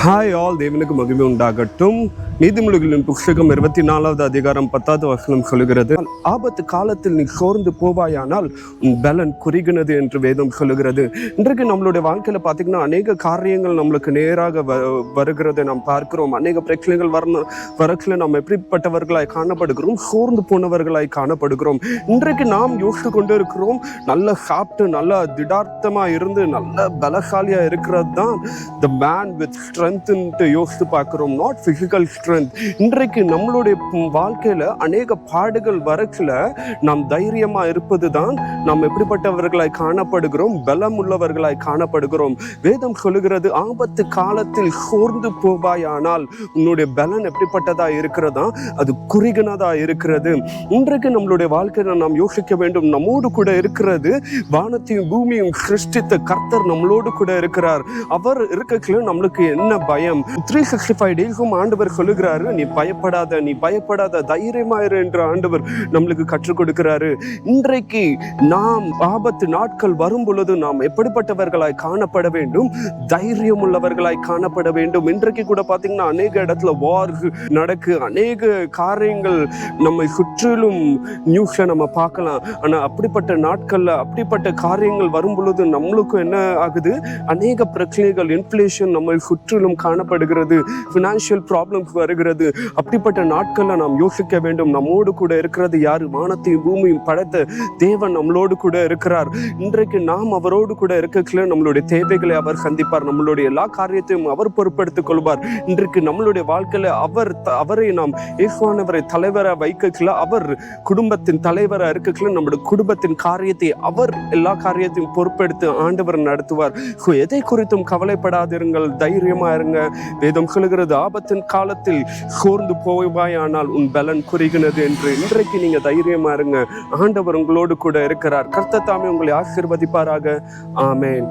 Hi all, தேவனுக்கு மகிமை உண்டாகட்டும். நீதிமொழிகளின் புஸ்தகம் 24வது அதிகாரம் 10வது வசனம் சொல்லுகிறது, ஆபத்து காலத்தில் நீ சோர்ந்து போவாயானால் உன் பலன் குறுகினது என்று வேதம் சொல்லுகிறது. இன்றைக்கு நம்மளுடைய வாழ்க்கையில பார்த்தீங்கன்னா அநேக காரியங்கள் நம்மளுக்கு நேராக வருகிறதை நாம் பார்க்கிறோம். அநேக பிரச்சனைகள் வரத்துல நாம் எப்படிப்பட்டவர்களாய் காணப்படுகிறோம்? சோர்ந்து போனவர்களாய் காணப்படுகிறோம். இன்றைக்கு நாம் யோசித்து கொண்டு இருக்கிறோம், நல்லா சாப்பிட்டு நல்லா திடார்த்தமா இருந்து நல்ல பலசாலியா இருக்கிறது தான் த மேன் வித் ஸ்ட்ரென்த் யோசித்து பார்க்கிறோம், நாட் பிசிக்கல் ஸ்ட்ரென்த். இன்றைக்கு நம்மளுடைய வாழ்க்கையில அநேக பாடுகள் வரக்குல நாம் தைரியமா இருப்பது தான் நாம் எப்படிப்பட்டவர்களாய் காணப்படுகிறோம், பலம் உள்ளவர்களாய் காணப்படுகிறோம். வேதம் சொல்லுகிறது, ஆபத்து காலத்தில் சோர்ந்து போவாயானால் உன்னுடைய பலன் எப்படிப்பட்டதா இருக்கிறதா? அது குறுகினதா இருக்கிறது. இன்றைக்கு நம்மளுடைய வாழ்க்கையில நாம் யோசிக்க வேண்டும், நம்மோடு கூட இருக்கிறது வானத்தையும் பூமியும் சிருஷ்டித்த கர்த்தர் நம்மளோடு கூட இருக்கிறார். அவர் இருக்கக்குள்ள நம்மளுக்கு என்ன பயம்? 365 டேஸும் ஆண்டவர் சொல்லுகிறாரு, நீ பயப்படாத, நீ பயப்படாத, தைரியமாயிரு என்று ஆண்டவர் நம்மளுக்கு கற்றுக் கொடுக்கிறாரு. இன்றைக்கு நாம் ஆபத்து நாட்கள் வரும் பொழுது நாம் எப்படிப்பட்டவர்களாய் காணப்பட வேண்டும்? தைரியம் உள்ளவர்களாய் காணப்பட வேண்டும். இன்றைக்கு கூட பார்த்தீங்கன்னா அநேக இடத்துல வார் நடக்கு, அநேக காரியங்கள் நம்மை சுற்றிலும் நியூஸை நம்ம பார்க்கலாம். ஆனால் அப்படிப்பட்ட நாட்கள்ல அப்படிப்பட்ட காரியங்கள் வரும் பொழுது நம்மளுக்கும் என்ன ஆகுது? அநேக பிரச்சனைகள், இன்ஃப்ளேஷன் நம்ம சுற்றிலும் காணப்படுகிறது, ஃபினான்ஷியல் ப்ராப்ளம்ஸ் வருகிறது. அப்படிப்பட்ட நாட்கள்ல நாம் யோசிக்க வேண்டும், நம்மோடு கூட இருக்கிறது யாரு? வானத்தையும் பூமியும் படைத்த தேவன் நம்மளோடு கூட இருக்கிறார். இன்றைக்கு நாம் அவரோடு கூட இருக்கல நம்மளுடைய தேவைகளை அவர் சந்திப்பார், நம்மளுடைய எல்லா காரியத்தையும் அவர் பொறுப்பெடுத்துக் கொள்வார். இன்றைக்கு நம்மளுடைய வாழ்க்கையில அவரை நாம் இயேசுவானவரை தலைவராக வைக்கல, அவர் குடும்பத்தின் தலைவராக இருக்கல, நம்முடைய குடும்பத்தின் காரியத்தை அவர் எல்லா காரியத்தையும் பொறுப்பெடுத்து ஆண்டவர் நடத்துவார். எதை குறித்தும் கவலைப்படாதிருங்கள், தைரியமா இருங்க. வேதம் சொல்லுகிறது, ஆபத்தின் காலத்தில் சோர்ந்து போவாயானால் உன் பலன் குறுகினது என்று. இன்றைக்கு நீங்க தைரியமா இருங்க, ஆண்டவர் உங்களோடு கூட இருக்கிறார். கர்த்தர் தாமே உங்களை ஆசீர்வதிப்பாராக. ஆமென்.